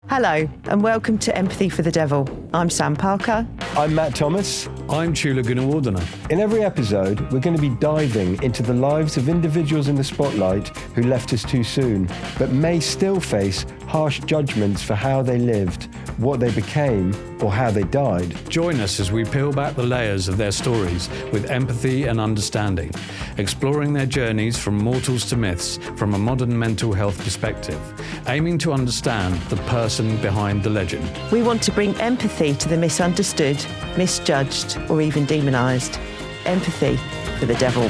Hello, and welcome to Empathy for the Devil. I'm Sam Parker. I'm Matt Thomas. I'm Chula Gunawardena. In every episode, we're going to be diving into the lives of individuals in the spotlight who left us too soon, but may still face harsh judgments for how they lived, what they became, or how they died. Join us as we peel back the layers of their stories with empathy and understanding, exploring their journeys from mortals to myths from a modern mental health perspective, aiming to understand the person behind the legend. We want to bring empathy to the misunderstood, misjudged, or even demonised. Empathy for the devil.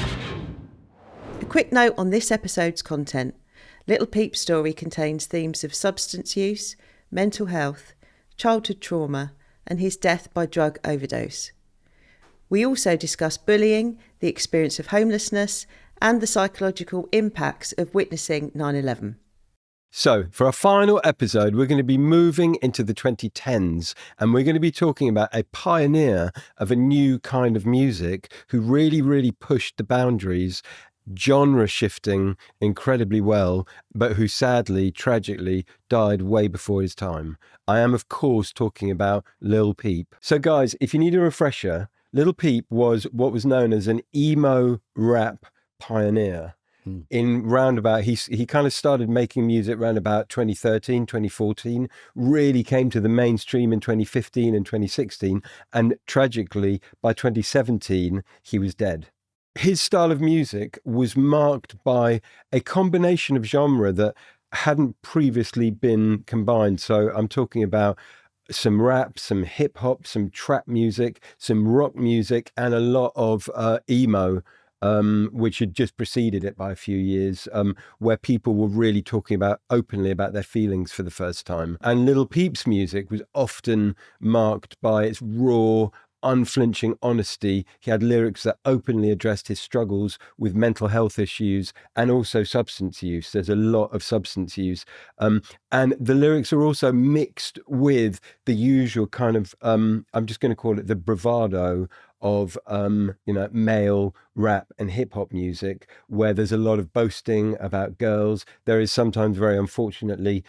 A quick note on this episode's content. Lil Peep's story contains themes of substance use, mental health, childhood trauma, and his death by drug overdose. We also discuss bullying, the experience of homelessness, and the psychological impacts of witnessing 9/11. So, for our final episode, we're going to be moving into the 2010s, and we're going to be talking about a pioneer of a new kind of music who really pushed the boundaries, genre shifting incredibly well, but who sadly, tragically, died way before his time. I am, of course, talking about Lil Peep. So guys, if you need a refresher, Lil Peep was what was known as an emo-rap pioneer. In roundabout, he kind of started making music around about 2013, 2014, really came to the mainstream in 2015 and 2016, and tragically, by 2017, he was dead. His style of music was marked by a combination of genre that hadn't previously been combined. So I'm talking about some rap, some hip hop, some trap music, some rock music, and a lot of emo, which had just preceded it by a few years, where people were really talking about openly about their feelings for the first time. And Lil Peep's music was often marked by its raw, unflinching honesty. He had lyrics that openly addressed his struggles with mental health issues and also substance use. There's a lot of substance use. And the lyrics are also mixed with the usual kind of, I'm just going to call it the bravado of male rap and hip hop music, where there's a lot of boasting about girls. There is sometimes, very unfortunately,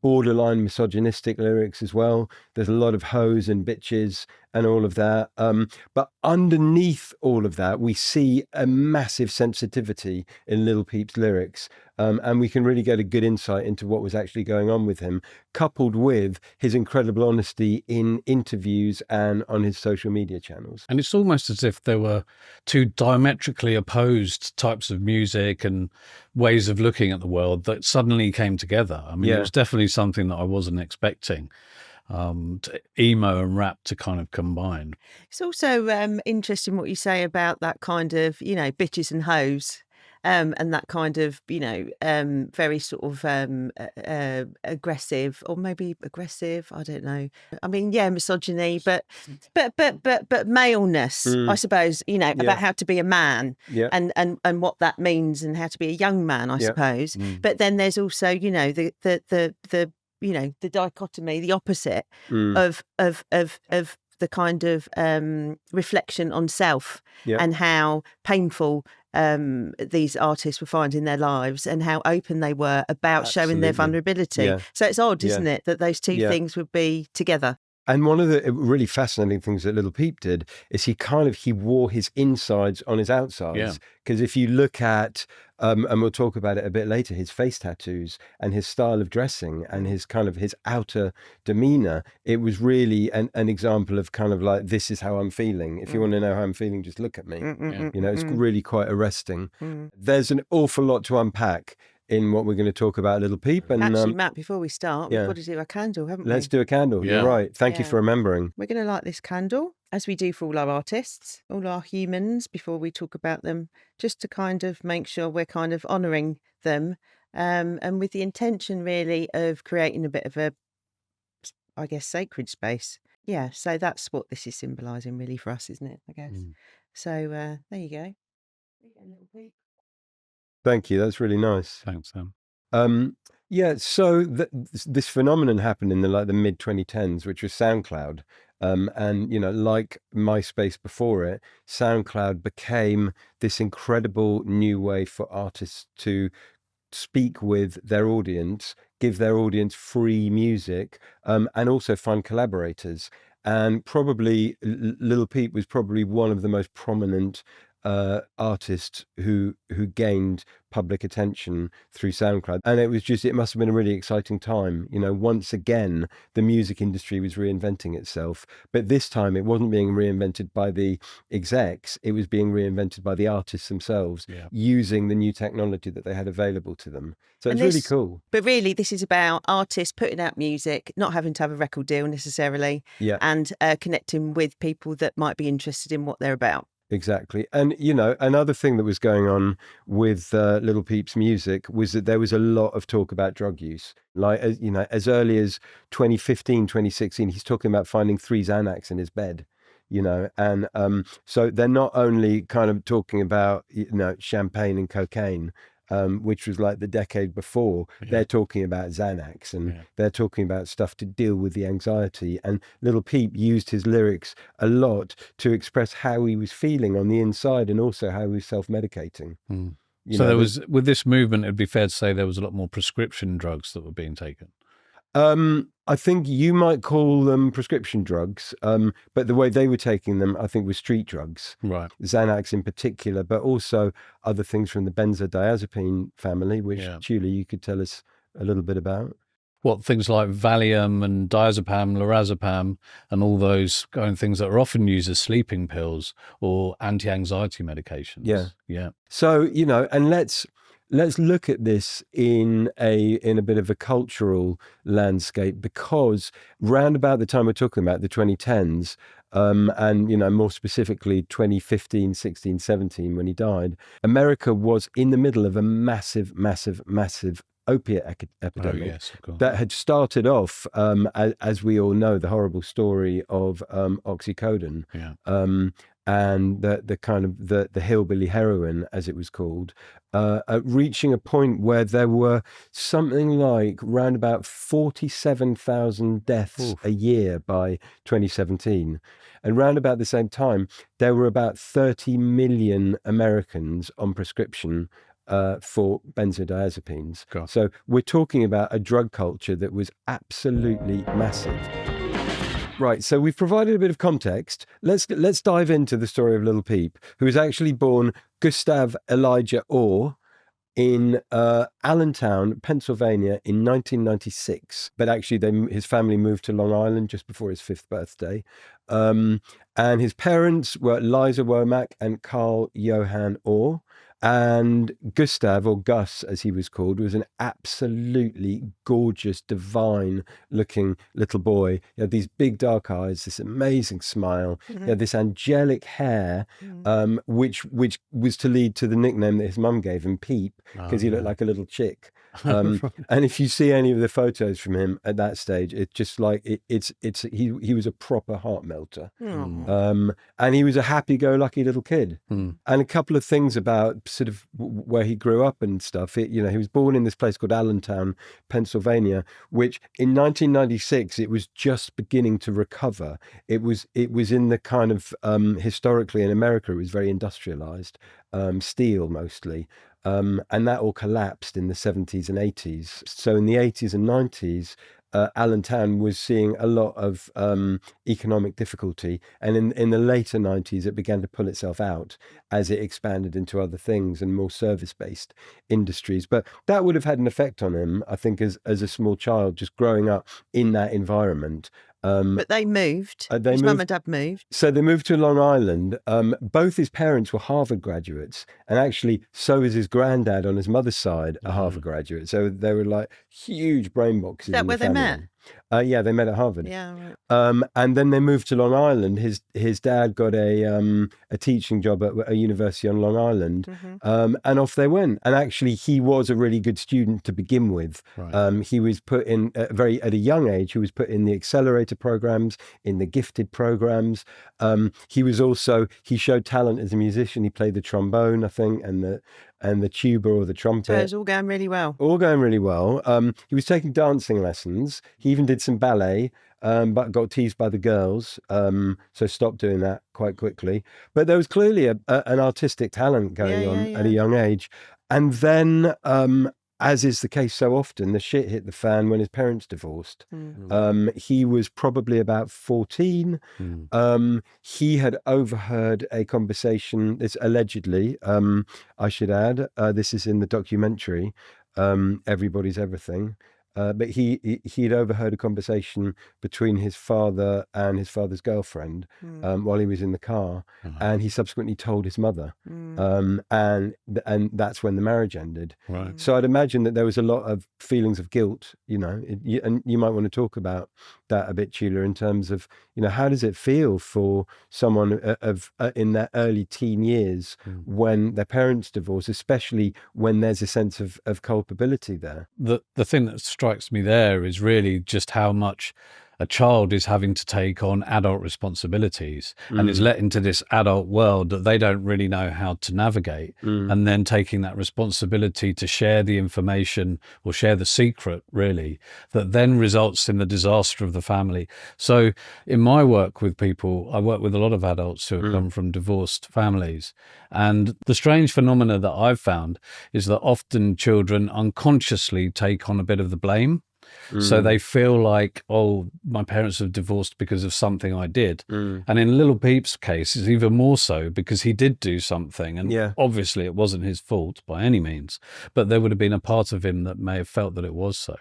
borderline misogynistic lyrics as well. There's a lot of hoes and bitches and all of that. But underneath all of that, we see a massive sensitivity in Lil Peep's lyrics. And we can really get a good insight into what was actually going on with him, coupled with his incredible honesty in interviews and on his social media channels. And it's almost as if there were two diametrically opposed types of music and ways of looking at the world that suddenly came together. I mean, It was definitely something that I wasn't expecting. Emo and rap to kind of combine. It's also interesting what you say about that kind of, bitches and hoes. And that kind of, very sort of aggressive, or maybe aggressive. I don't know. I mean, misogyny, but maleness, I suppose. About how to be a man, and what that means, and how to be a young man, I suppose. But then there's also, the dichotomy, the opposite of the kind of reflection on self and how painful these artists were finding their lives and how open they were about showing their vulnerability. So it's odd, isn't it, that those two things would be together. And one of the really fascinating things that Lil Peep did is he wore his insides on his outsides. Because if you look at, and we'll talk about it a bit later, his face tattoos and his style of dressing and his outer demeanor, it was really an example of kind of like, this is how I'm feeling. If you want to know how I'm feeling, just look at me. It's really quite arresting. There's an awful lot to unpack in what we're going to talk about, Lil Peep. And actually, Matt, before we start, we've got to do a candle, haven't we? Let's do a candle. You're right. Thank you for remembering. We're going to light this candle, as we do for all our artists, all our humans, before we talk about them, just to kind of make sure we're kind of honouring them, and with the intention really of creating a bit of a, I guess, sacred space. Yeah, so that's what this is symbolising really for us, isn't it, I guess? So there you go. Lil Peep. Thank you. That's really nice. Thanks, Sam. So this phenomenon happened in the mid 2010s, which was SoundCloud. And, like MySpace before it, SoundCloud became this incredible new way for artists to speak with their audience, give their audience free music, and also find collaborators. And probably Lil Peep was probably one of the most prominent artists who gained public attention through SoundCloud. And it must have been a really exciting time. You know, once again, the music industry was reinventing itself, but this time it wasn't being reinvented by the execs, it was being reinvented by the artists themselves, using the new technology that they had available to them. So it's really cool. But really, this is about artists putting out music, not having to have a record deal necessarily, and connecting with people that might be interested in what they're about. Exactly. And, you know, another thing that was going on with Lil Peep's music was that there was a lot of talk about drug use. Like, you know, as early as 2015, 2016, he's talking about finding 3 Xanax in his bed, you know. And so they're not only kind of talking about, you know, champagne and cocaine, which was like the decade before. They're talking about Xanax, and they're talking about stuff to deal with the anxiety. And Lil Peep used his lyrics a lot to express how he was feeling on the inside, and also how he was self-medicating. So there was, with this movement, it'd be fair to say there was a lot more prescription drugs that were being taken. I think you might call them prescription drugs, but the way they were taking them, I think, was street drugs. Right. Xanax in particular, but also other things from the benzodiazepine family, which, Julie, you could tell us a little bit about. What, things like Valium and diazepam, lorazepam, and all those kind of things that are often used as sleeping pills or anti-anxiety medications. Yeah. So, you know, and let's look at this in a bit of a cultural landscape, because round about the time we're talking about, the 2010s, and, you know, more specifically 2015, 16, 17, when he died, America was in the middle of a massive opiate epidemic that had started off, as we all know, the horrible story of oxycodone. And the kind of the hillbilly heroin, as it was called, reaching a point where there were something like round about 47,000 deaths a year by 2017. And round about the same time, there were about 30 million Americans on prescription for benzodiazepines. So we're talking about a drug culture that was absolutely massive. Right, so we've provided a bit of context. Let's dive into the story of Lil Peep, who was actually born Gustav Elijah Orr in Allentown, Pennsylvania in 1996. But actually his family moved to Long Island just before his 5th birthday. And his parents were Liza Womack and Carl Johan Orr. And Gustav, or Gus as he was called, was an absolutely gorgeous, divine-looking little boy. He had these big dark eyes, this amazing smile, he had this angelic hair, which was to lead to the nickname that his mum gave him, Peep, because he looked like a little chick. And if you see any of the photos from him at that stage, it's just like he was a proper heart melter. And he was a happy-go-lucky little kid. And a couple of things about sort of where he grew up and stuff. He was born in this place called Allentown, Pennsylvania, which in 1996 it was just beginning to recover. It was in the kind of historically in America it was very industrialized, steel mostly. And that all collapsed in the 70s and 80s. So in the 80s and 90s, Allentown was seeing a lot of economic difficulty. And in the later 90s, it began to pull itself out as it expanded into other things and more service-based industries. But that would have had an effect on him, I think, as a small child, just growing up in that environment. But they moved. His mum and dad moved. So they moved to Long Island. Both his parents were Harvard graduates. And actually, so is his granddad on his mother's side, a Harvard graduate. So they were like huge brain boxes. Is that where they met? Yeah, they met at Harvard. Yeah, right. And then they moved to Long Island. His dad got a teaching job at a university on Long Island, and off they went. And actually, he was a really good student to begin with. Right. He was put in at a young age. He was put in the accelerator programs, in the gifted programs. He showed talent as a musician. He played the trombone, I think, and the tuba or the trumpet. So it was all going really well. All going really well. He was taking dancing lessons. He even did some ballet, but got teased by the girls, so stopped doing that quite quickly. But there was clearly an artistic talent going on at a young age. And then as is the case so often, the shit hit the fan when his parents divorced. He was probably about 14. He had overheard a conversation, this allegedly, I should add, this is in the documentary, Everybody's Everything. But he'd overheard a conversation between his father and his father's girlfriend while he was in the car, and he subsequently told his mother, and that's when the marriage ended. Right. So I'd imagine that there was a lot of feelings of guilt, and you might want to talk about that a bit, Chula, in terms of how does it feel for someone in their early teen years when their parents divorce, especially when there's a sense of culpability there. The thing that strikes me there is really just how much a child is having to take on adult responsibilities and is let into this adult world that they don't really know how to navigate, and then taking that responsibility to share the information or share the secret, really, that then results in the disaster of the family. So in my work with people, I work with a lot of adults who have come from divorced families, and the strange phenomena that I've found is that often children unconsciously take on a bit of the blame. So they feel like, oh, my parents have divorced because of something I did. And in Lil Peep's case, it's even more so because he did do something. And obviously it wasn't his fault by any means, but there would have been a part of him that may have felt that it was so.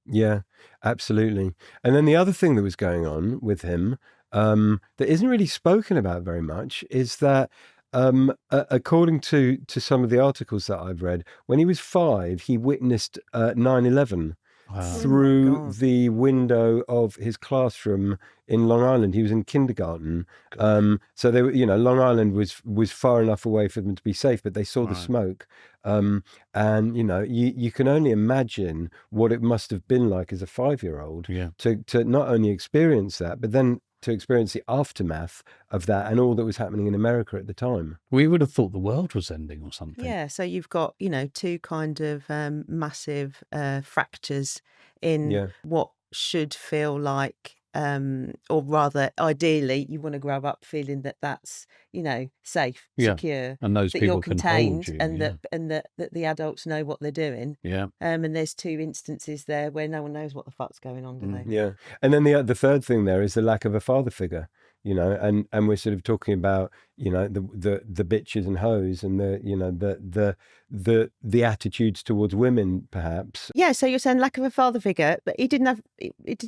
Yeah, absolutely. And then the other thing that was going on with him that isn't really spoken about very much is that according to some of the articles that I've read, when he was 5, he witnessed 9/11. Through the window of his classroom in Long Island. He was in kindergarten. So they were, Long Island was far enough away for them to be safe, but they saw the smoke. And you can only imagine what it must have been like as a 5-year-old to not only experience that, but then to experience the aftermath of that and all that was happening in America at the time. We would have thought the world was ending or something. Yeah, so you've got, two kind of massive fractures in what should feel like, or rather, ideally, you want to grow up feeling that that's, safe, secure, and those that people you're can contained, hold you, and that the adults know what they're doing. And there's 2 instances there where no one knows what the fuck's going on, do they? Yeah, and then the third thing there is the lack of a father figure. And we're sort of talking about, the bitches and hoes and the attitudes towards women, perhaps. Yeah, so you're saying lack of a father figure, but did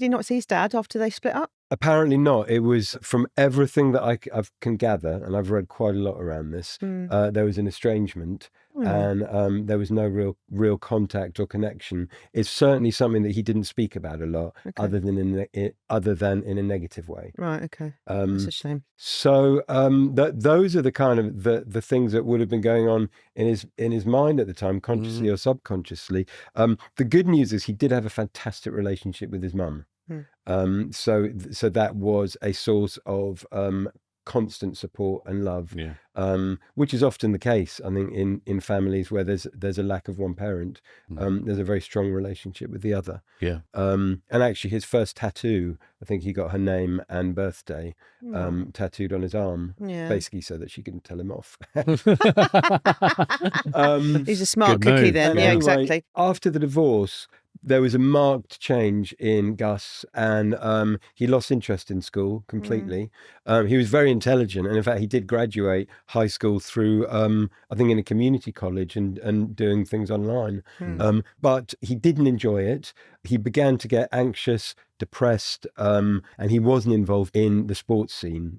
he not see his dad after they split up? Apparently not. It was, from everything that I can gather, and I've read quite a lot around this, there was an estrangement and there was no real contact or connection. It's certainly something that he didn't speak about a lot, other than in a negative way. Right, okay. That's a shame. So those are the kind of the things that would have been going on in his mind at the time, consciously or subconsciously. The good news is he did have a fantastic relationship with his mum. So that was a source of constant support and love, which is often the case, I think, in families where there's a lack of one parent. There's a very strong relationship with the other. And actually, his first tattoo, I think he got her name and birthday tattooed on his arm, basically so that she couldn't tell him off. He's a smart cookie then. Anyway, exactly. After the divorce, there was a marked change in Gus, and he lost interest in school completely. He was very intelligent, and in fact, he did graduate high school through, I think, in a community college and doing things online. But he didn't enjoy it. He began to get anxious, depressed, and he wasn't involved in the sports scene,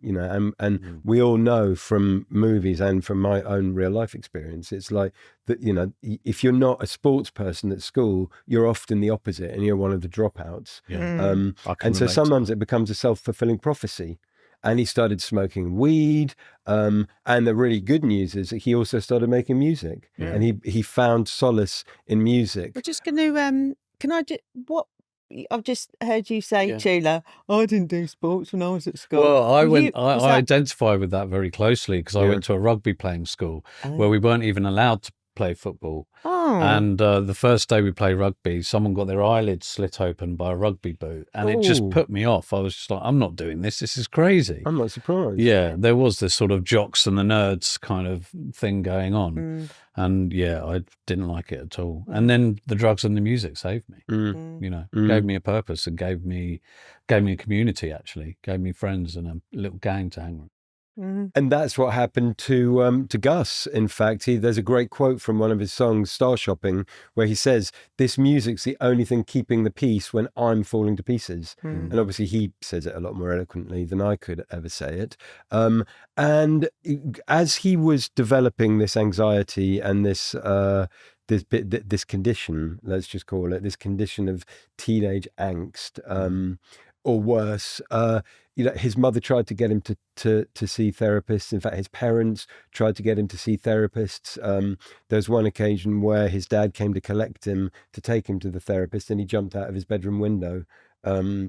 and we all know from movies and from my own real life experience, it's like that, if you're not a sports person at school, you're often the opposite and you're one of the dropouts. And so sometimes it becomes a self-fulfilling prophecy. And he started smoking weed. And the really good news is that he also started making music, and he found solace in music. We're just going to, can I just, I've just heard you say, Chula, I didn't do sports when I was at school. Well, I identify with that very closely because I went to a rugby playing school where we weren't even allowed play football. Oh. And the first day we played rugby, someone got their eyelids slit open by a rugby boot, and it just put me off. I was just like, I'm not doing this. This is crazy. I'm not surprised. Yeah, there was this sort of jocks and the nerds kind of thing going on. And yeah, I didn't like it at all. And then the drugs and the music saved me, you know, gave me a purpose and gave me a community, actually, gave me friends and a little gang to hang with. And that's what happened to Gus. In fact, there's a great quote from one of his songs, Star Shopping, where he says, "This music's the only thing keeping the peace when I'm falling to pieces." And obviously he says it a lot more eloquently than I could ever say it. And as he was developing this anxiety and this condition, let's just call it, this condition of teenage angst, or worse, you know, his mother tried to get him to see therapists. In fact, his parents tried to get him to see therapists. There's one occasion where his dad came to collect him to take him to the therapist, and he jumped out of his bedroom window,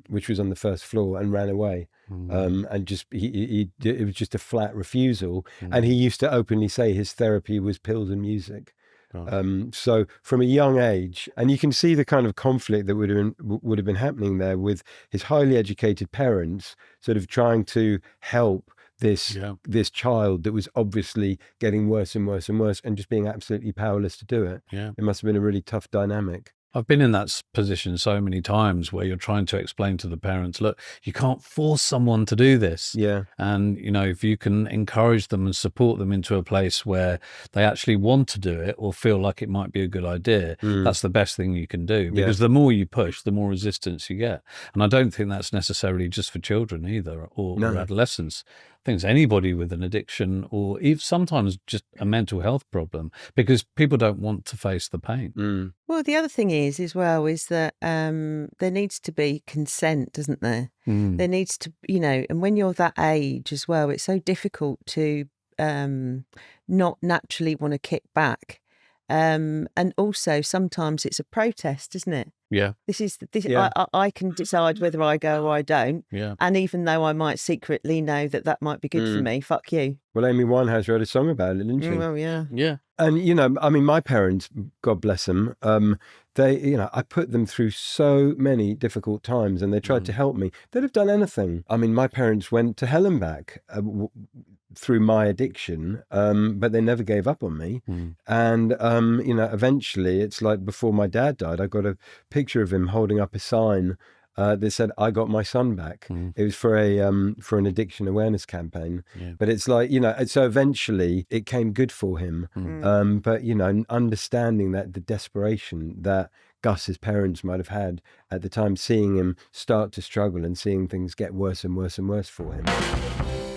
which was on the first floor, and ran away. And just it was just a flat refusal. And he used to openly say his therapy was pills and music. So from a young age, and you can see the kind of conflict that would have been happening there with his highly educated parents sort of trying to help this child that was obviously getting worse and worse and worse, and just being absolutely powerless to do it. It must have been a really tough dynamic. I've been in that position so many times where you're trying to explain to the parents, look, you can't force someone to do this. And, you know, if you can encourage them and support them into a place where they actually want to do it or feel like it might be a good idea, that's the best thing you can do. Because the more you push, the more resistance you get. And I don't think that's necessarily just for children either, or adolescents. I think it's anybody with an addiction, or even sometimes just a mental health problem, because people don't want to face the pain. Well, the other thing is that there needs to be consent, doesn't there? There needs to, you know, and when you're that age as well, it's so difficult to not naturally want to kick back. And also sometimes it's a protest, isn't it? I can decide whether I go or I don't. And even though I might secretly know that might be good for me, fuck you. Well, Amy Winehouse wrote a song about it, didn't she? Well, yeah. And, you know, I mean, my parents, God bless them, they, you know, I put them through so many difficult times, and they tried to help me. They'd have done anything. I mean, my parents went to hell and back through my addiction, but they never gave up on me. And, you know, eventually, it's like before my dad died, I got a picture of him holding up a sign that said, "I got my son back." It was for an addiction awareness campaign. But it's like, you know, so eventually it came good for him. But, you know, understanding that the desperation that Gus's parents might have had at the time, seeing him start to struggle and seeing things get worse and worse and worse for him.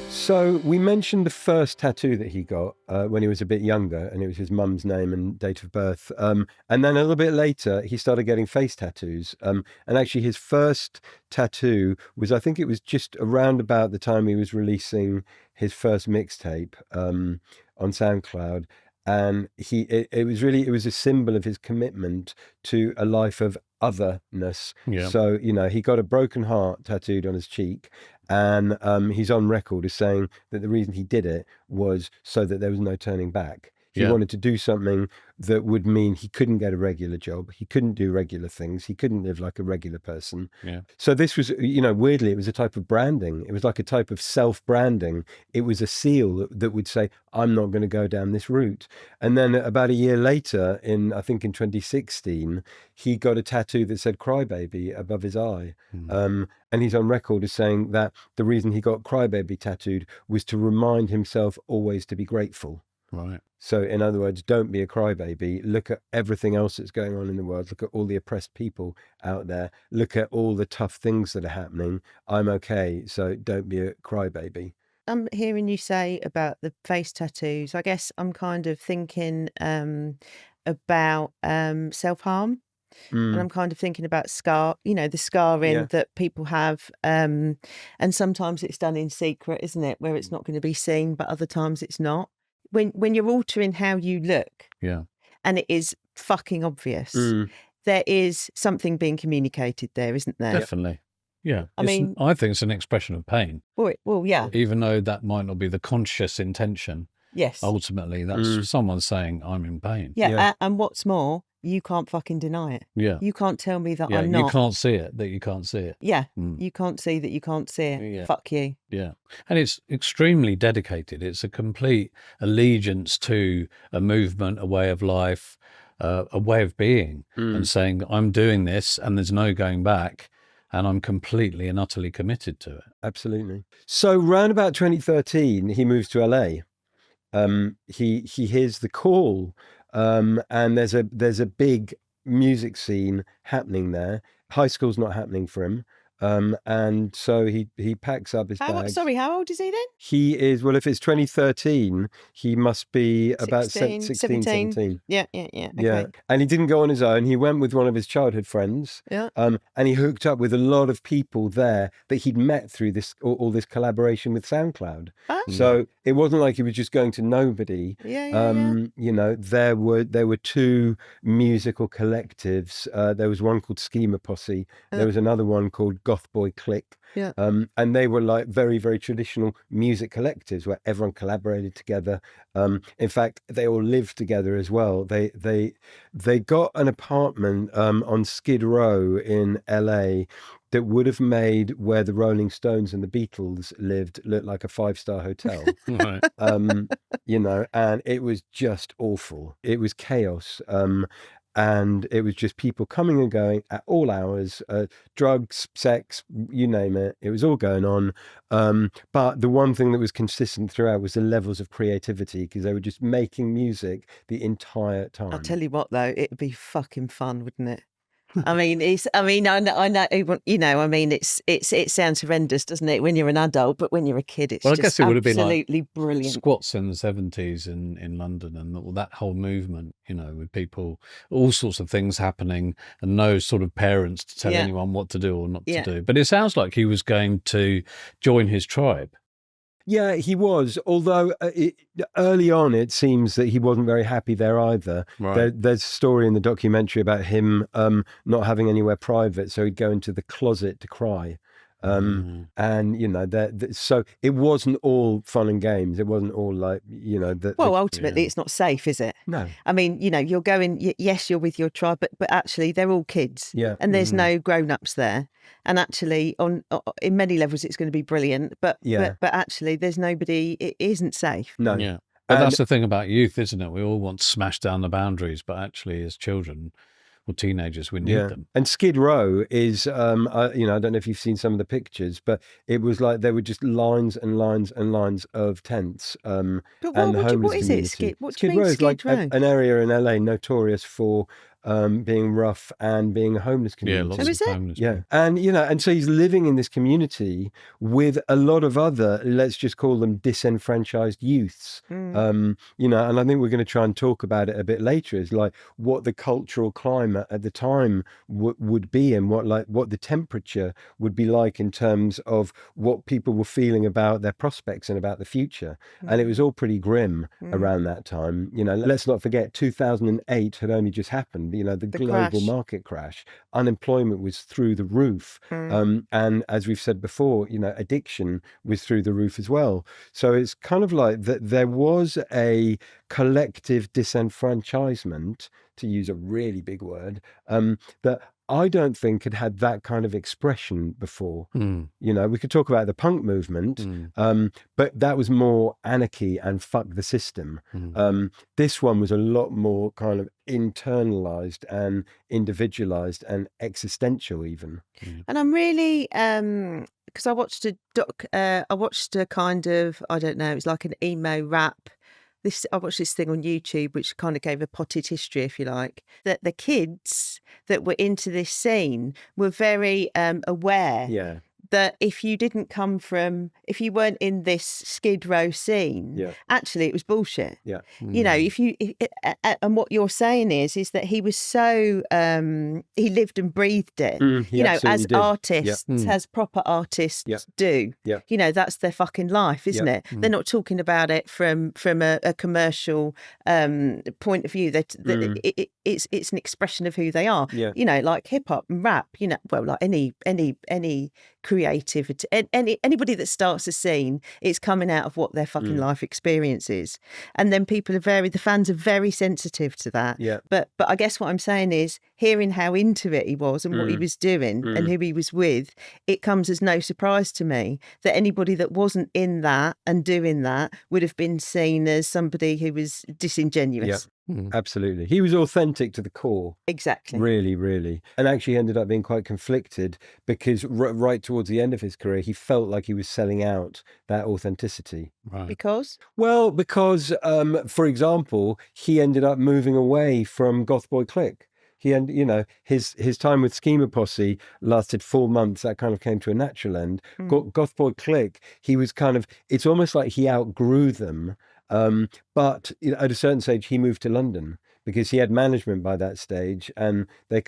So we mentioned the first tattoo that he got when he was a bit younger, and it was his mum's name and date of birth. And then a little bit later, he started getting face tattoos. And actually his first tattoo was, I think it was just around about the time he was releasing his first mixtape on SoundCloud. And it was a symbol of his commitment to a life of otherness. So, you know, he got a broken heart tattooed on his cheek, and he's on record as saying that the reason he did it was so that there was no turning back. He wanted to do something that would mean he couldn't get a regular job. He couldn't do regular things. He couldn't live like a regular person. So this was, you know, weirdly, it was a type of branding. It was like a type of self-branding. It was a seal that would say, I'm not going to go down this route. And then about a year later, I think in 2016, he got a tattoo that said Crybaby above his eye. And he's on record as saying that the reason he got Crybaby tattooed was to remind himself always to be grateful. Right. So in other words, don't be a crybaby. Look at everything else that's going on in the world. Look at all the oppressed people out there. Look at all the tough things that are happening. I'm okay, so don't be a crybaby. I'm hearing you say about the face tattoos. I guess I'm kind of thinking about self-harm. And I'm kind of thinking about the scarring that people have. And sometimes it's done in secret, isn't it? Where it's not going to be seen, but other times it's not. When you're altering how you look, and it is fucking obvious, there is something being communicated there, isn't there? Definitely. Yeah. I think it's an expression of pain. Well, yeah. Even though that might not be the conscious intention, Yes. Ultimately, that's someone saying, I'm in pain. Yeah. And what's more, you can't fucking deny it. Yeah. You can't tell me that I'm not. You can't see it, that you can't see it. Yeah. You can't see that you can't see it. Yeah. Fuck you. Yeah. And it's extremely dedicated. It's a complete allegiance to a movement, a way of life, a way of being, and saying, I'm doing this and there's no going back. And I'm completely and utterly committed to it. Absolutely. So round about 2013, he moves to LA. He hears the call, and there's a big music scene happening there. High school's not happening for him, and so he packs up his bags. Sorry, how old is he then? He is, well, if it's 2013, he must be about 16, 17. Yeah. Okay. Yeah, and he didn't go on his own. He went with one of his childhood friends. Yeah. And he hooked up with a lot of people there that he'd met through this all this collaboration with SoundCloud. Oh. So it wasn't like he was just going to nobody. Yeah. You know, there were two musical collectives. There was one called Schema Posse. There was another one called Goth Boy Clique. Yeah. And they were like very, very traditional music collectives where everyone collaborated together. In fact, they all lived together as well. They got an apartment on Skid Row in LA that would have made where the Rolling Stones and the Beatles lived look like a 5-star hotel. Right. You know, and it was just awful. It was chaos. And it was just people coming and going at all hours, drugs, sex, you name it. It was all going on. But the one thing that was consistent throughout was the levels of creativity, because they were just making music the entire time. I'll tell you what, though, it'd be fucking fun, wouldn't it? I mean, I know, you know, I mean, it sounds horrendous, doesn't it, when you're an adult, but when you're a kid, it's Well, I just guess it would have been like absolutely brilliant. Squats in the 70s in London, and all that whole movement, you know, with people, all sorts of things happening, and no sort of parents to tell anyone what to do or not to do. But it sounds like he was going to join his tribe. Yeah, he was. Although early on, it seems that he wasn't very happy there either. Right. There's a story in the documentary about him not having anywhere private, so he'd go into the closet to cry. And you know, so it wasn't all fun and games. It wasn't all like, you know, well, ultimately it's not safe, is it? No. I mean, you know, you're going, yes, you're with your tribe, but actually they're all kids. Yeah. And there's no grown-ups there, and actually in many levels it's going to be brilliant, but actually there's nobody. It isn't safe. No. Yeah. But that's the thing about youth, isn't it? We all want to smash down the boundaries, but actually as children or teenagers, we need them. And Skid Row is, you know, I don't know if you've seen some of the pictures, but it was like there were just lines and lines and lines of tents. But and what is it? Skid What do Skid you mean, Row is like Skid Row? an area in LA notorious for being rough and being a homeless community. Yeah, lots of homeless people. And you know, and so he's living in this community with a lot of other, let's just call them disenfranchised youths. You know, and I think we're going to try and talk about it a bit later, is like what the cultural climate at the time would be, and what the temperature would be like in terms of what people were feeling about their prospects and about the future. And it was all pretty grim around that time. You know, let's not forget 2008 had only just happened. You know, the global crash. Market crash, unemployment was through the roof. And as we've said before, you know, addiction was through the roof as well. So it's kind of like that there was a collective disenfranchisement, to use a really big word, that I don't think had that kind of expression before. You know, we could talk about the punk movement, but that was more anarchy and fuck the system. This one was a lot more kind of internalized and individualized and existential even. And I'm really, because I watched a kind of, I don't know, it was like an emo-rap. I watched this thing on YouTube, which kind of gave a potted history, if you like, that the kids that were into this scene were very aware that if you weren't in this Skid Row scene, actually it was bullshit. You know, and what you're saying is that he was so, he lived and breathed it, you know, as artists, as proper artists do. You know, that's their fucking life, isn't it? They're not talking about it from a commercial point of view. It's an expression of who they are. You know, like hip hop and rap, you know, well, like any creative creativity. Anybody that starts a scene, it's coming out of what their fucking life experience is. And then people are the fans are very sensitive to that. Yeah. But I guess what I'm saying is, hearing how into it he was and what he was doing and who he was with, it comes as no surprise to me that anybody that wasn't in that and doing that would have been seen as somebody who was disingenuous. Absolutely. He was authentic to the core. Exactly. Really, really. And actually ended up being quite conflicted because right towards the end of his career, he felt like he was selling out that authenticity. Right. Because? Well, because, for example, he ended up moving away from Goth Boy Click. His time with Schema Posse lasted 4 months. That kind of came to a natural end. Goth Boy Click, he was it's almost like he outgrew them. But at a certain stage, he moved to London because he had management by that stage, and they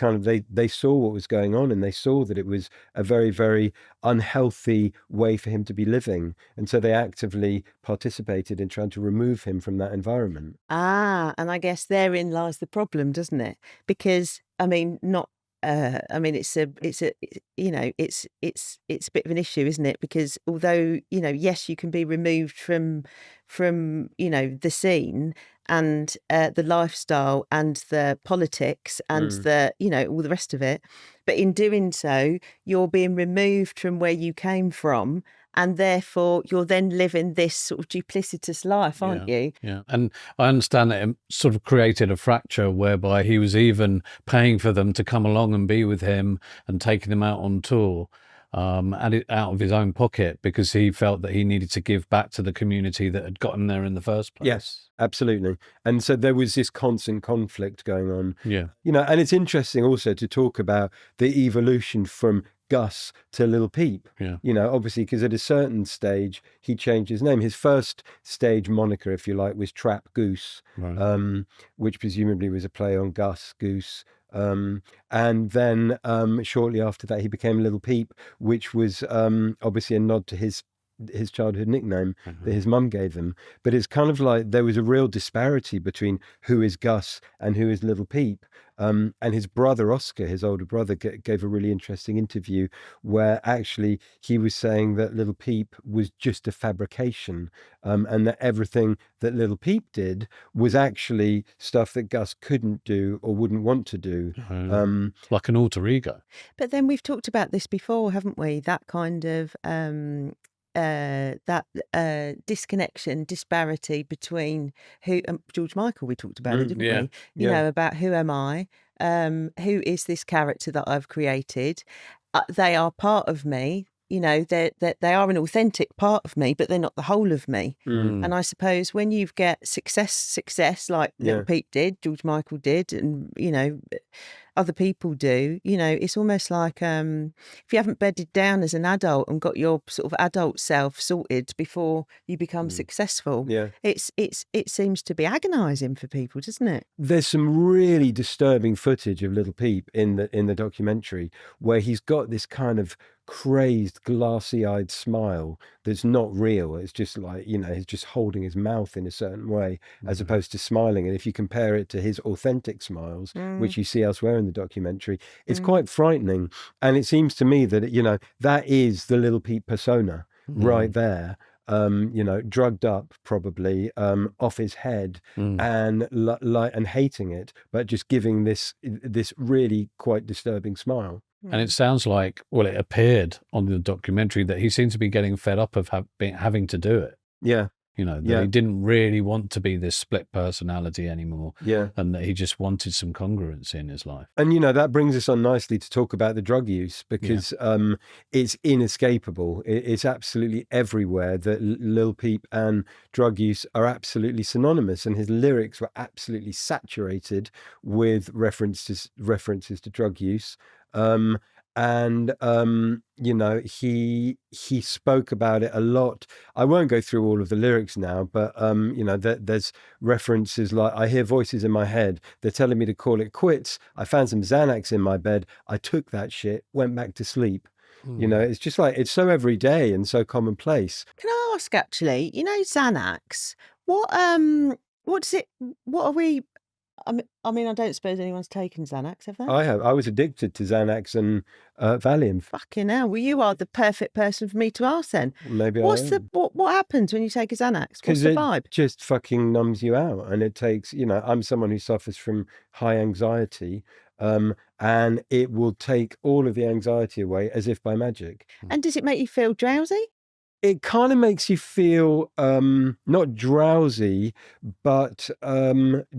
saw what was going on, and they saw that it was a very, very unhealthy way for him to be living, and so they actively participated in trying to remove him from that environment. And I guess therein lies the problem, doesn't it? Because it's a bit of an issue, isn't it? Because although, yes, you can be removed from the scene and the lifestyle and the politics and all the rest of it, but in doing so, you're being removed from where you came from. And therefore, you're then living this sort of duplicitous life, aren't you? Yeah. And I understand that it sort of created a fracture whereby he was even paying for them to come along and be with him and taking them out on tour, and out of his own pocket, because he felt that he needed to give back to the community that had gotten there in the first place. Yes, absolutely. And so there was this constant conflict going on. Yeah. And it's interesting also to talk about the evolution from Gus to Lil Peep. Yeah. Obviously, because at a certain stage he changed his name. His first stage moniker, if you like, was Trap Goose, Right. which presumably was a play on Gus Goose. And then shortly after that, he became Lil Peep, which was obviously a nod to his childhood nickname that his mum gave him. But it's kind of like there was a real disparity between who is Gus and who is Lil Peep. And his brother Oscar, his older brother, gave a really interesting interview where actually he was saying that Lil Peep was just a fabrication, and that everything that Lil Peep did was actually stuff that Gus couldn't do or wouldn't want to do. Like an alter ego. But then we've talked about this before, haven't we? That kind of disconnection, disparity between who George Michael, we talked about it, didn't we? About who am I? Who is this character that I've created? They are part of me. They are an authentic part of me, but they're not the whole of me. And I suppose when you get success like Lil Peep did, George Michael did, and other people do, it's almost like if you haven't bedded down as an adult and got your sort of adult self sorted before you become successful, it seems to be agonizing for people, doesn't it? There's some really disturbing footage of Lil Peep in the documentary where he's got this kind of crazed, glassy-eyed smile that's not real. It's just like, he's just holding his mouth in a certain way as opposed to smiling. And if you compare it to his authentic smiles, which you see elsewhere in the documentary, it's quite frightening. And it seems to me that, that is the Lil Peep persona right there. Drugged up, probably, off his head, and and hating it, but just giving this really quite disturbing smile. And it sounds like, it appeared on the documentary that he seemed to be getting fed up of having to do it. Yeah. That he didn't really want to be this split personality anymore. Yeah. And that he just wanted some congruency in his life. And, that brings us on nicely to talk about the drug use, because it's inescapable. It's absolutely everywhere that Lil Peep and drug use are absolutely synonymous. And his lyrics were absolutely saturated with references to drug use. He spoke about it a lot. I won't go through all of the lyrics now, but there's references like, I hear voices in my head, they're telling me to call it quits. I found some Xanax in my bed, I took that shit, went back to sleep. It's just like, it's so everyday and so commonplace. Can I ask, actually, Xanax, what are we, I mean, I don't suppose anyone's taken Xanax, have they? I have. I was addicted to Xanax and Valium. Fucking hell. Well, you are the perfect person for me to ask then. Maybe what happens when you take a Xanax? What's the vibe? It just fucking numbs you out, and it takes, I'm someone who suffers from high anxiety, and it will take all of the anxiety away as if by magic. And does it make you feel drowsy? It kind of makes you feel not drowsy, but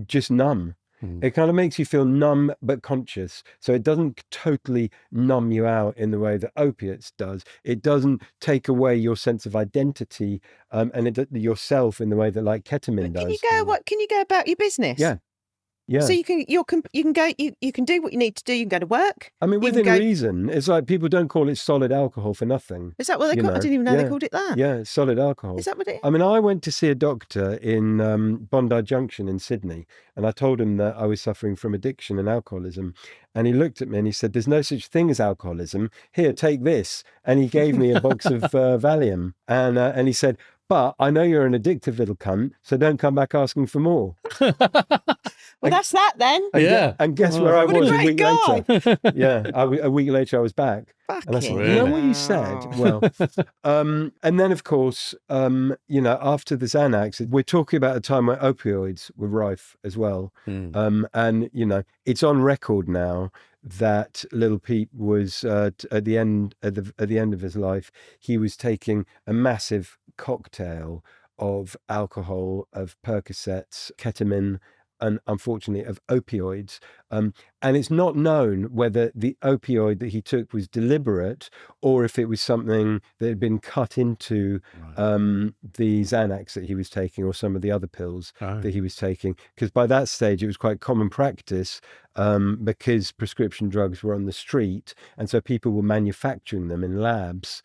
just numb. It kind of makes you feel numb but conscious. So it doesn't totally numb you out in the way that opiates does. It doesn't take away your sense of identity and yourself in the way that like ketamine does. Can you go about your business? Yeah. Yeah. So you can go. You can do what you need to do. You can go to work. I mean, within reason. It's like people don't call it solid alcohol for nothing. Is that what they call it? I didn't even know they called it that. Yeah, solid alcohol. Is that what it is? I mean, I went to see a doctor in Bondi Junction in Sydney, and I told him that I was suffering from addiction and alcoholism. And he looked at me and he said, "There's no such thing as alcoholism. Here, take this." And he gave me a box of Valium. And he said, "But I know you're an addictive little cunt, so don't come back asking for more." Well, that's that then. And guess where I was a week later? Yeah, a week later I was back. And I said, "You know what you said?" Well, and then of course, after the Xanax, we're talking about a time where opioids were rife as well. And it's on record now that Lil Peep was at the end of his life, he was taking a massive cocktail of alcohol, of Percocets, ketamine, and unfortunately of opioids. And it's not known whether the opioid that he took was deliberate or if it was something that had been cut into the Xanax that he was taking or some of the other pills that he was taking. Because by that stage, it was quite common practice because prescription drugs were on the street. And so people were manufacturing them in labs.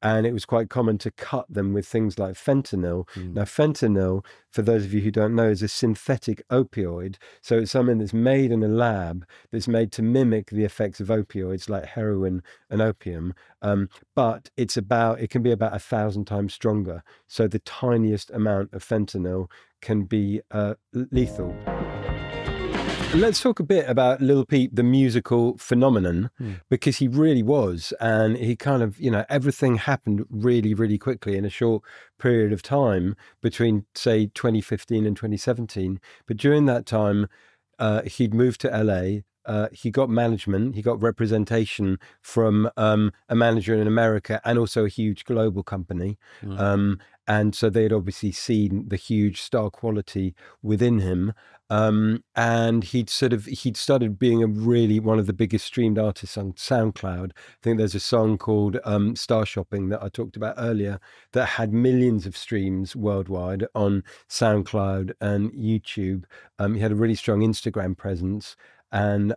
And it was quite common to cut them with things like fentanyl. Now, fentanyl, for those of you who don't know, is a synthetic opioid. So it's something that's made in a lab that's made to mimic the effects of opioids like heroin and opium. But it can be about 1,000 times stronger. So the tiniest amount of fentanyl can be lethal. Let's talk a bit about Lil Peep, the musical phenomenon, because he really was. And he kind of, everything happened really, really quickly in a short period of time between, say, 2015 and 2017. But during that time, he'd moved to LA. He got management, he got representation from a manager in America and also a huge global company. And so they'd obviously seen the huge star quality within him. And he'd started being one of the biggest streamed artists on SoundCloud. I think there's a song called Star Shopping that I talked about earlier that had millions of streams worldwide on SoundCloud and YouTube. He had a really strong Instagram presence. And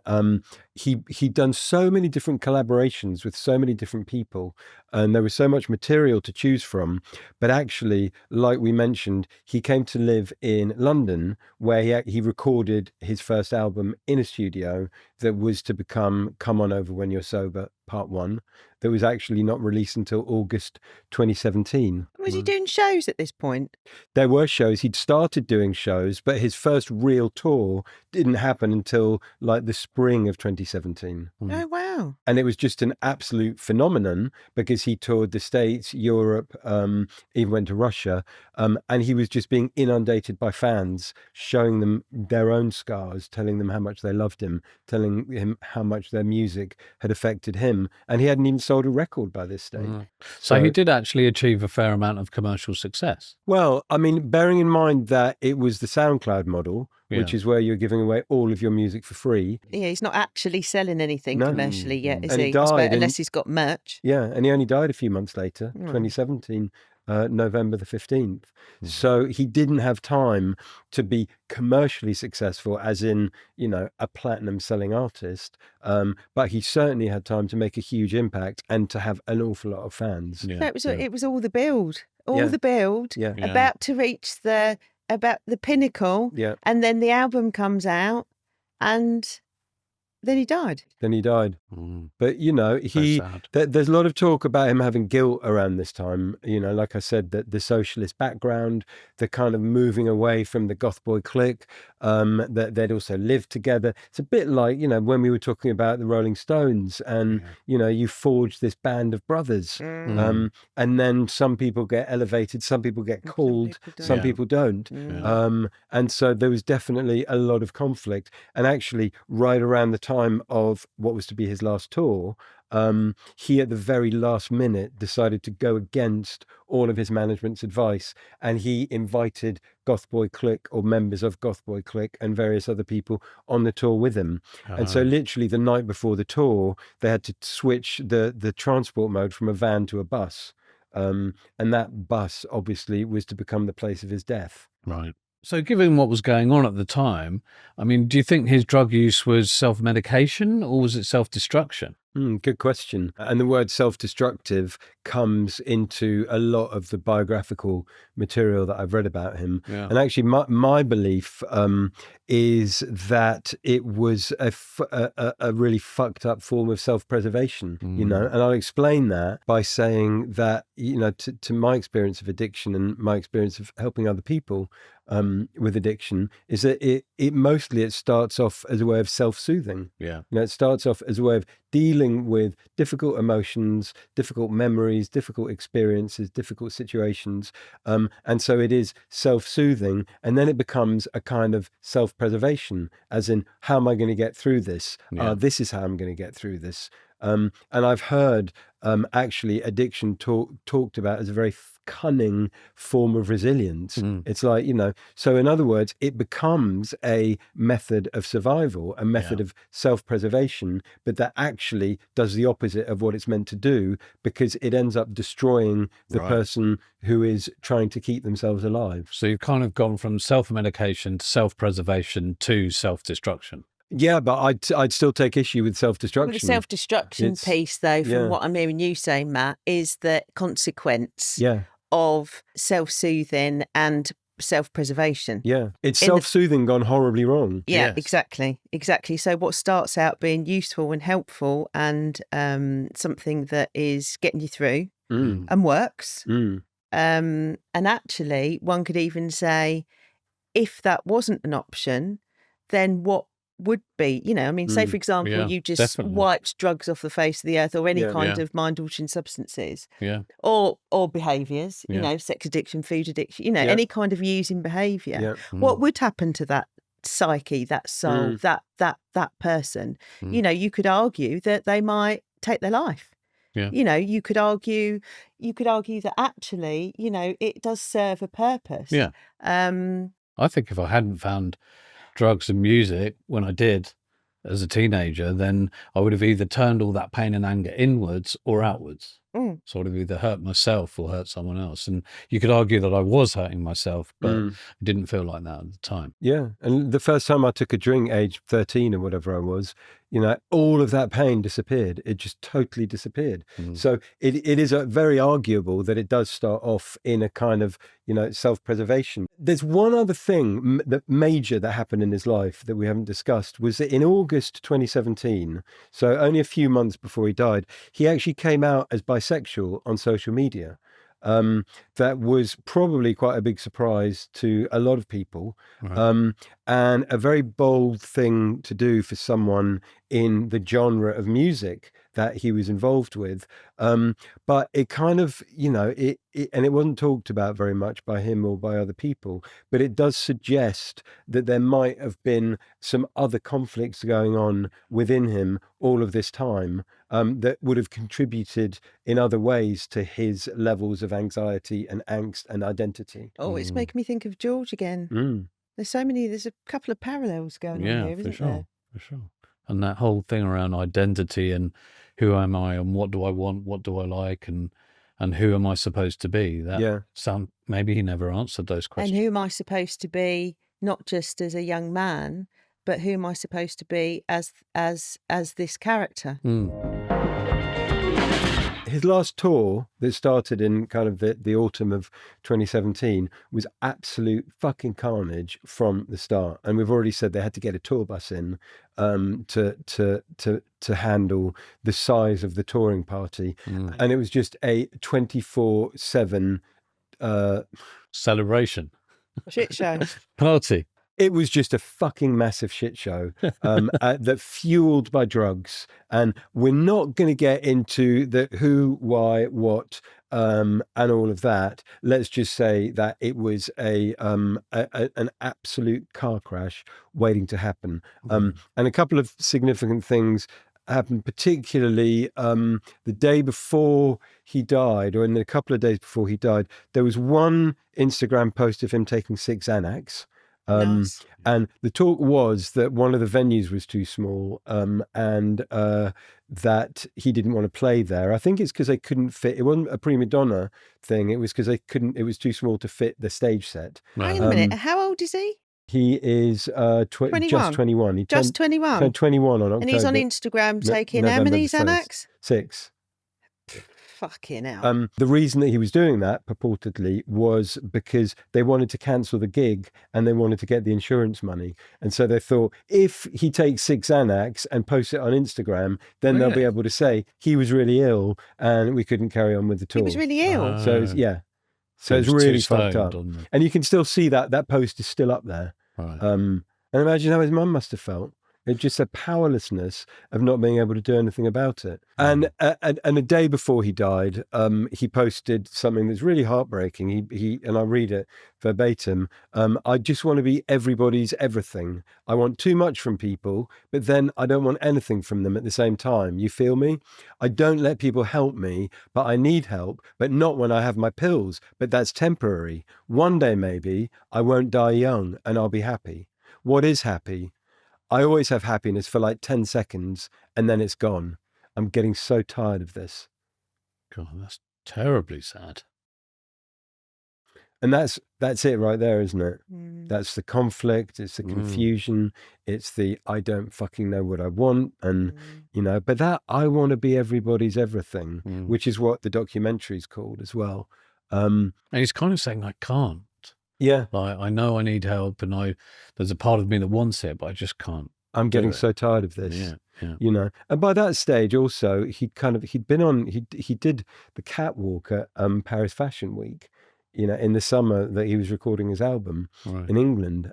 he'd done so many different collaborations with so many different people, and there was so much material to choose from. But actually, like we mentioned, he came to live in London, where he recorded his first album in a studio that was to become Come On Over When You're Sober, Part 1, that was actually not released until August 2017. Was he doing shows at this point? There were shows. He'd started doing shows, but his first real tour didn't happen until like the spring of 2017. Oh, wow. And it was just an absolute phenomenon because he toured the States, Europe, even went to Russia. And he was just being inundated by fans, showing them their own scars, telling them how much they loved him, telling him how much their music had affected him. And he hadn't even sold a record by this stage. So he did actually achieve a fair amount of commercial success. Well, I mean, bearing in mind that it was the SoundCloud model, which is where you're giving away all of your music for free. Yeah, he's not actually selling anything commercially yet, is and he? He died unless he's got merch. Yeah, and he only died a few months later, 2017. November the 15th. So he didn't have time to be commercially successful, as in, a platinum selling artist. But he certainly had time to make a huge impact and to have an awful lot of fans. Yeah. It was all the build, about to reach the pinnacle. Yeah. And then the album comes out and Then he died. But, you know, there's a lot of talk about him having guilt around this time. You know, like I said, that the socialist background, the kind of moving away from the goth boy clique, that they'd also lived together. It's a bit like, you know, when we were talking about the Rolling Stones and, you know, you forge this band of brothers. And then some people get elevated, some people get called, some people don't. And so there was definitely a lot of conflict. And actually, right around the time of what was to be his last tour, he at the very last minute decided to go against all of his management's advice, and he invited Goth Boy Clique or members of Goth Boy Clique and various other people on the tour with him. And so literally the night before the tour, they had to switch the transport mode from a van to a bus. And that bus obviously was to become the place of his death. Right. So given what was going on at the time, I mean, do you think his drug use was self-medication or was it self-destruction? Good question. And the word self-destructive comes into a lot of the biographical material that I've read about him. And actually, my belief is that it was a really fucked up form of self-preservation, you know, and I'll explain that by saying that, you know, to my experience of addiction and my experience of helping other people with addiction is that it mostly starts off as a way of self-soothing. You know, it starts off as a way of dealing with difficult emotions, difficult memories, difficult experiences, difficult situations. And so it is self-soothing. And then it becomes a kind of self-preservation, as in, how am I going to get through this? This is how I'm going to get through this. And I've heard actually addiction talked about as a very cunning form of resilience. It's like, you know, so in other words, it becomes a method of survival, a method of self-preservation, but that actually does the opposite of what it's meant to do, because it ends up destroying the person who is trying to keep themselves alive. So you've kind of gone from self-medication to self-preservation to self-destruction. Yeah, but I'd still take issue with self-destruction. Well, the self-destruction piece, though, from what I'm hearing you say, Matt, is the consequence of self-soothing and self-preservation. It's self-soothing gone horribly wrong. Exactly. So what starts out being useful and helpful and something that is getting you through and works. And actually, one could even say, if that wasn't an option, then what would be, you know, I mean, say, for example, you just wiped drugs off the face of the earth, or any kind of mind-altering substances, or behaviours, you know, sex addiction, food addiction, you know, any kind of using behaviour. What would happen to that psyche, that soul, that person? You know, you could argue that they might take their life. You know, you could argue that actually, you know, it does serve a purpose. I think if I hadn't found drugs and music when I did as a teenager, then I would have either turned all that pain and anger inwards or outwards. So I would have either hurt myself or hurt someone else. And you could argue that I was hurting myself, but it didn't feel like that at the time. And the first time I took a drink, age 13 or whatever I was, you know, all of that pain disappeared. It just totally disappeared. So it is very arguable that it does start off in a kind of, you know, self-preservation. There's one other thing that major that happened in his life that we haven't discussed, was that in August 2017, so only a few months before he died, he actually came out as bisexual on social media. That was probably quite a big surprise to a lot of people, and a very bold thing to do for someone in the genre of music that he was involved with. But it kind of, you know, and it wasn't talked about very much by him or by other people, but it does suggest that there might have been some other conflicts going on within him all of this time, that would have contributed in other ways to his levels of anxiety and angst and identity. Oh, it's making me think of George again. There's a couple of parallels going on here, isn't there? For sure. And that whole thing around identity and who am I and what do I want, what do I like, and who am I supposed to be? Maybe he never answered those questions. And who am I supposed to be, not just as a young man, but who am I supposed to be as this character? his last tour that started in kind of the autumn of 2017 was absolute fucking carnage from the start. And we've already said they had to get a tour bus in to handle the size of the touring party. And it was just a 24/7 celebration. Shit show. Party. It was just a fucking massive shit show that fueled by drugs. And we're not going to get into the who, why, what, and all of that. Let's just say that it was an absolute car crash waiting to happen. And a couple of significant things happened, particularly the day before he died, or in a couple of days before he died. There was one Instagram post of him taking 6 Xanax. Nice. And the talk was that one of the venues was too small, and that he didn't want to play there. I think it's because they couldn't fit. It wasn't a prima donna thing. It was because they couldn't. It was too small to fit the stage set. Hang on a minute. How old is he? He is 21. Just 21. He Just 21. turned 21 on October. And he's on Instagram taking how many Xanax? 6. Fucking hell. The reason that he was doing that, purportedly, was because they wanted to cancel the gig and they wanted to get the insurance money. And so they thought, if he takes 6 Xanax and posts it on Instagram, then they'll be able to say he was really ill and we couldn't carry on with the tour. He was really ill? So, So it's really fucked up. And you can still see that post is still up there. Right. And imagine how his mum must have felt. It's just a powerlessness of not being able to do anything about it. And a day before he died, he posted something that's really heartbreaking. He and I read it verbatim. I just want to be everybody's everything. I want too much from people, but then I don't want anything from them at the same time. You feel me? I don't let people help me, but I need help, but not when I have my pills. But that's temporary. One day maybe I won't die young and I'll be happy. What is happy? I always have happiness for like 10 seconds and then it's gone. I'm getting so tired of this. God, that's terribly sad. And that's it right there, isn't it? That's the conflict, it's the confusion, it's the I don't fucking know what I want, and but that I want to be everybody's everything, which is what the documentary's called as well. And he's kind of saying I can't. Yeah. Like, I know I need help and there's a part of me that wants it, but I just can't. I'm getting so tired of this. Yeah. And by that stage also, he did the catwalk at Paris Fashion Week, in the summer that he was recording his album in England.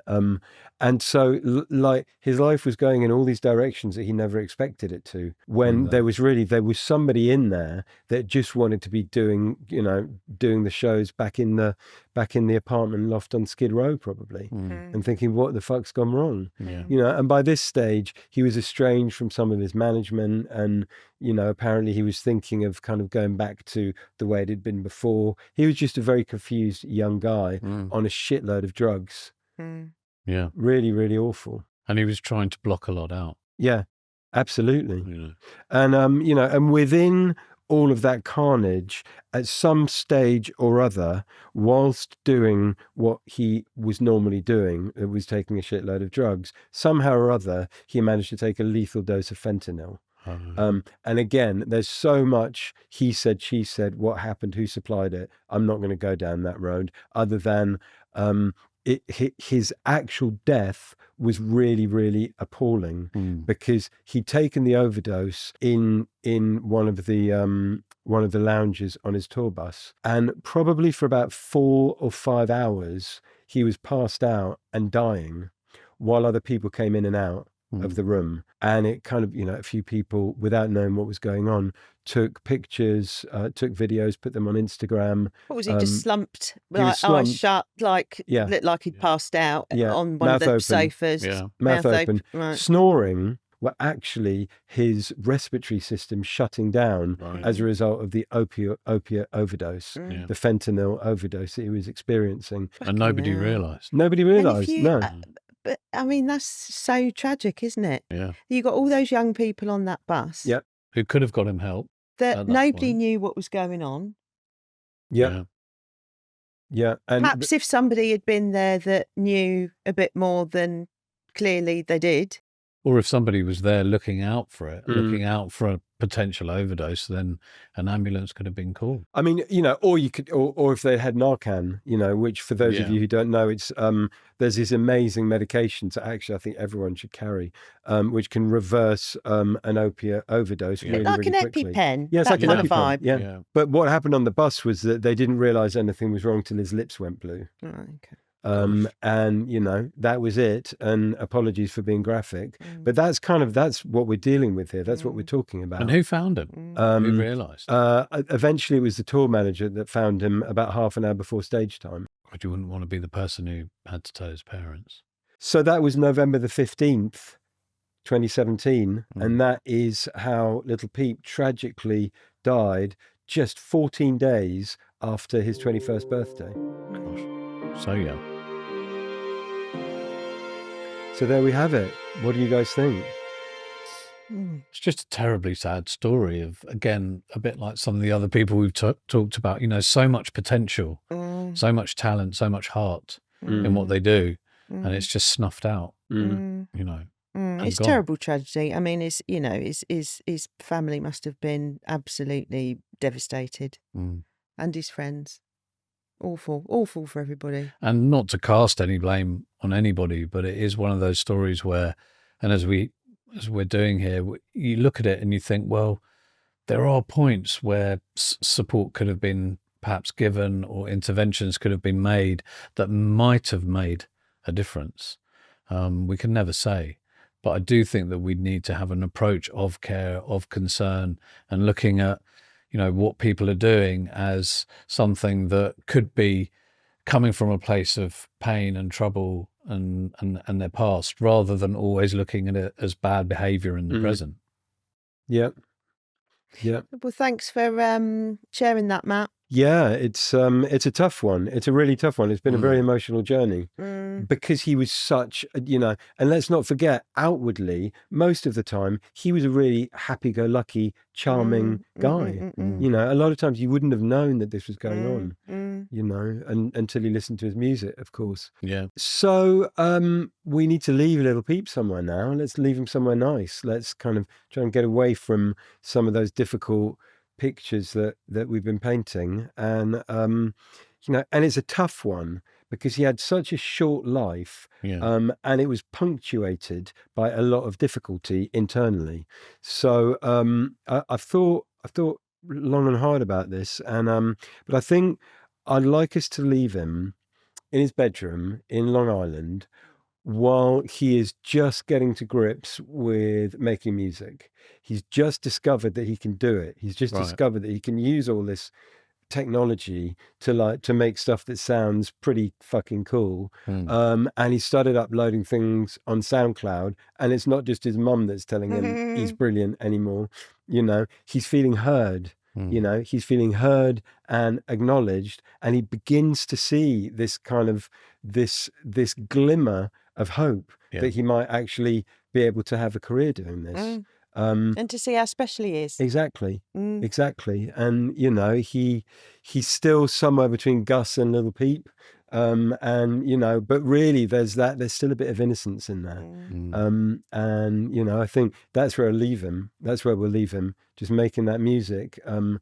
And so like his life was going in all these directions that he never expected it to, when there was somebody in there that just wanted to be doing the shows back in the apartment loft on Skid Row probably, and thinking, what the fuck's gone wrong? And by this stage he was estranged from some of his management, and apparently he was thinking of kind of going back to the way it had been before. He was just a very confused young guy on a shitload of drugs. Yeah. Really, really awful. And he was trying to block a lot out. Yeah, absolutely. And, and within all of that carnage, at some stage or other, whilst doing what he was normally doing, it was taking a shitload of drugs, somehow or other, he managed to take a lethal dose of fentanyl. And again, there's so much he said, she said, what happened, who supplied it. I'm not going to go down that road, other than his actual death was really, really appalling, because he'd taken the overdose in one of the lounges on his tour bus, and probably for about 4 or 5 hours he was passed out and dying while other people came in and out of the room. And it kind of, a few people, without knowing what was going on, took pictures, took videos, put them on Instagram. What was he, just slumped, was eyes slumped. shut, looked like he'd passed out on one Mouth of the open. sofas. Mouth open. Right. Snoring were actually his respiratory system shutting down as a result of the opiate overdose, the fentanyl overdose that he was experiencing. And nobody realised. Nobody realised, no. But I mean, that's so tragic, isn't it? Yeah. You got all those young people on that bus. Yep. Who could have got him help. That nobody knew what was going on. Yeah. And perhaps if somebody had been there that knew a bit more than clearly they did. Or if somebody was there looking out for it, looking out for potential overdose, then an ambulance could have been called. I mean, or you could, or if they had Narcan, which for those of you who don't know, it's there's these amazing medications that actually I think everyone should carry, which can reverse an opiate overdose really, like really an quickly. EpiPen. Yeah, it's like an kind of EpiPen. vibe. Yeah. But what happened on the bus was that they didn't realise anything was wrong till his lips went blue. Oh, okay. And that was it. And apologies for being graphic, but that's what we're dealing with here. That's what we're talking about. And who found him? Who realised? Eventually, it was the tour manager that found him about half an hour before stage time. But you wouldn't want to be the person who had to tell his parents. So that was November the 15th, 2017, and that is how Little Peep tragically died just 14 days after his 21st birthday. Gosh, so young. So there we have it. What do you guys think? It's just a terribly sad story of, again, a bit like some of the other people we've talked about, so much potential, so much talent, so much heart in what they do. And it's just snuffed out, It's terrible tragedy. I mean, his family must have been absolutely devastated, and his friends. Awful for everybody. And not to cast any blame on anybody, but it is one of those stories where, and as we're doing here, you look at it and you think, well, there are points where support could have been perhaps given or interventions could have been made that might have made a difference. We can never say, but I do think that we need to have an approach of care, of concern, and looking at what people are doing as something that could be coming from a place of pain and trouble and their past, rather than always looking at it as bad behavior in the present. Yep. Well, thanks for sharing that, Matt. Yeah, it's a tough one. It's a really tough one. It's been a very emotional journey because he was such, and let's not forget, outwardly, most of the time, he was a really happy-go-lucky, charming guy. A lot of times you wouldn't have known that this was going on, until you listened to his music, of course. Yeah. So we need to leave Little Peep somewhere now. Let's leave him somewhere nice. Let's kind of try and get away from some of those difficult pictures that we've been painting, and and it's a tough one because he had such a short life, and it was punctuated by a lot of difficulty internally. So I've thought long and hard about this, and but I think I'd like us to leave him in his bedroom in Long Island while he is just getting to grips with making music. He's just discovered that he can do it. He's just discovered that he can use all this technology to make stuff that sounds pretty fucking cool. And he started uploading things on SoundCloud, and it's not just his mum that's telling him he's brilliant anymore. He's feeling heard. He's feeling heard and acknowledged, and he begins to see this kind of this glimmer of hope that he might actually be able to have a career doing this. And to see how special he is. Exactly. And he's still somewhere between Gus and Little Peep. But really there's still a bit of innocence in there. And I think that's where we'll leave him, just making that music and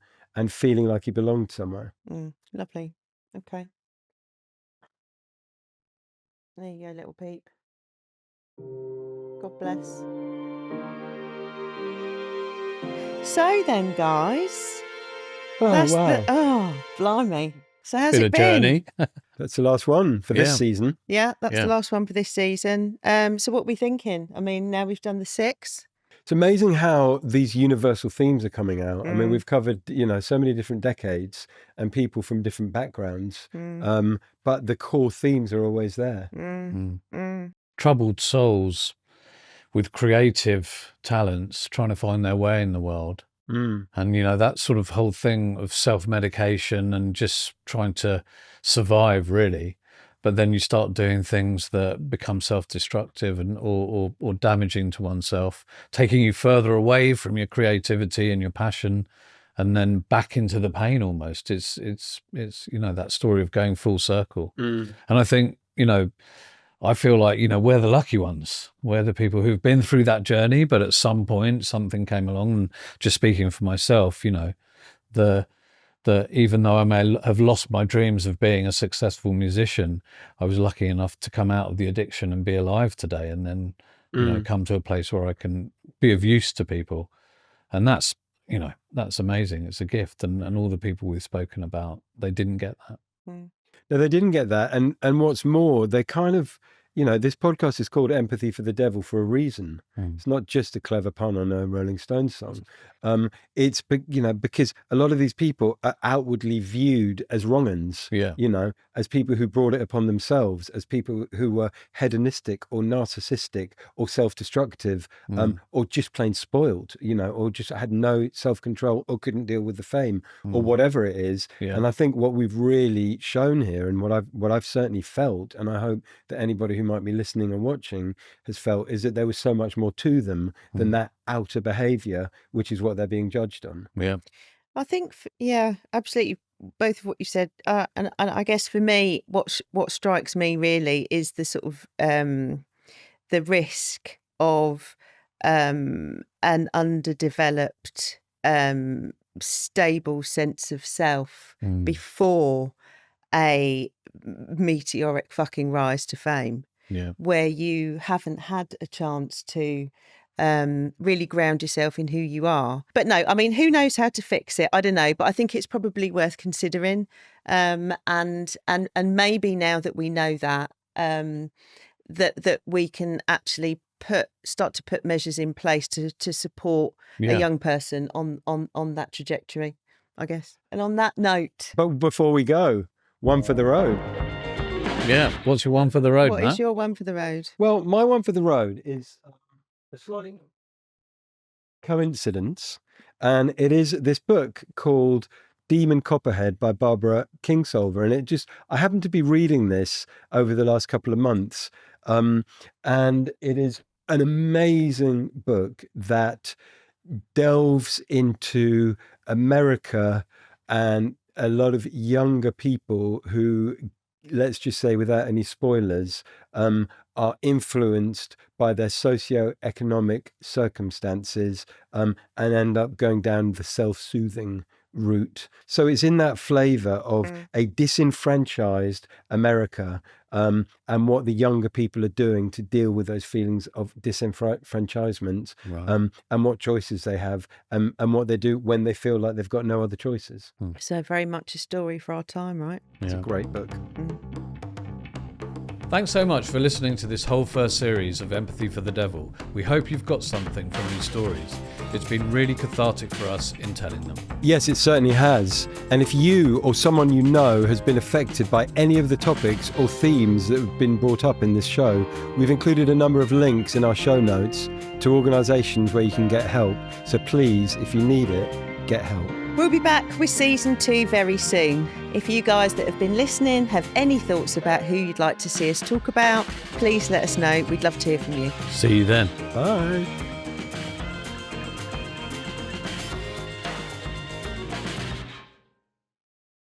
feeling like he belonged somewhere. Lovely. Okay. There you go, Little Peep. God bless. So then, guys, blimey. So how's it been? Journey. That's the last one for this season. Yeah, that's the last one for this season. So what are we thinking? I mean, now we've done the 6. It's amazing how these universal themes are coming out. I mean, we've covered, so many different decades and people from different backgrounds, but the core themes are always there. Troubled souls with creative talents trying to find their way in the world. And, that sort of whole thing of self-medication and just trying to survive, really. But then you start doing things that become self-destructive and or damaging to oneself, taking you further away from your creativity and your passion, and then back into the pain almost. It's that story of going full circle. And I think, I feel like, we're the lucky ones. We're the people who've been through that journey, but at some point something came along. And just speaking for myself, the even though I may have lost my dreams of being a successful musician, I was lucky enough to come out of the addiction and be alive today, and then come to a place where I can be of use to people. And that's amazing. It's a gift. And all the people we've spoken about, they didn't get that. No, they didn't get that. And what's more, they kind of, this podcast is called Empathy for the Devil for a reason. It's not just a clever pun on a Rolling Stones song. It's, because a lot of these people are outwardly viewed as wrong-uns, as people who brought it upon themselves, as people who were hedonistic or narcissistic or self-destructive, or just plain spoiled, or just had no self-control or couldn't deal with the fame or whatever it is. And I think what we've really shown here, and what I've certainly felt, and I hope that anybody who might be listening and watching has felt, is that there was so much more to them than that outer behavior, which is what they're being judged on. I think absolutely, both of what you said, and I guess for me what strikes me really is the sort of the risk of an underdeveloped stable sense of self before a meteoric fucking rise to fame, where you haven't had a chance to really ground yourself in who you are. But no, I mean, who knows how to fix it? I don't know, but I think it's probably worth considering. And maybe now that we know that, that we can actually start to put measures in place to support a young person on that trajectory, I guess. And on that note, but before we go, one for the road. Yeah. What's your one for the road, What is your one for the road? Well, my one for the road is a slight coincidence, and it is this book called Demon Copperhead by Barbara Kingsolver. And I happened to be reading this over the last couple of months, and it is an amazing book that delves into America and a lot of younger people who, let's just say without any spoilers, are influenced by their socio-economic circumstances and end up going down the self-soothing route. So it's in that flavor of a disenfranchised America, and what the younger people are doing to deal with those feelings of disenfranchisement, and what choices they have, and what they do when they feel like they've got no other choices. So very much a story for our time, right? It's a great book. Thanks so much for listening to this whole first series of Empathy for the Devil. We hope you've got something from these stories. It's been really cathartic for us in telling them. Yes, it certainly has. And if you or someone you know has been affected by any of the topics or themes that have been brought up in this show, we've included a number of links in our show notes to organisations where you can get help. So please, if you need it, get help. We'll be back with season 2 very soon. If you guys that have been listening have any thoughts about who you'd like to see us talk about, please let us know. We'd love to hear from you. See you then. Bye.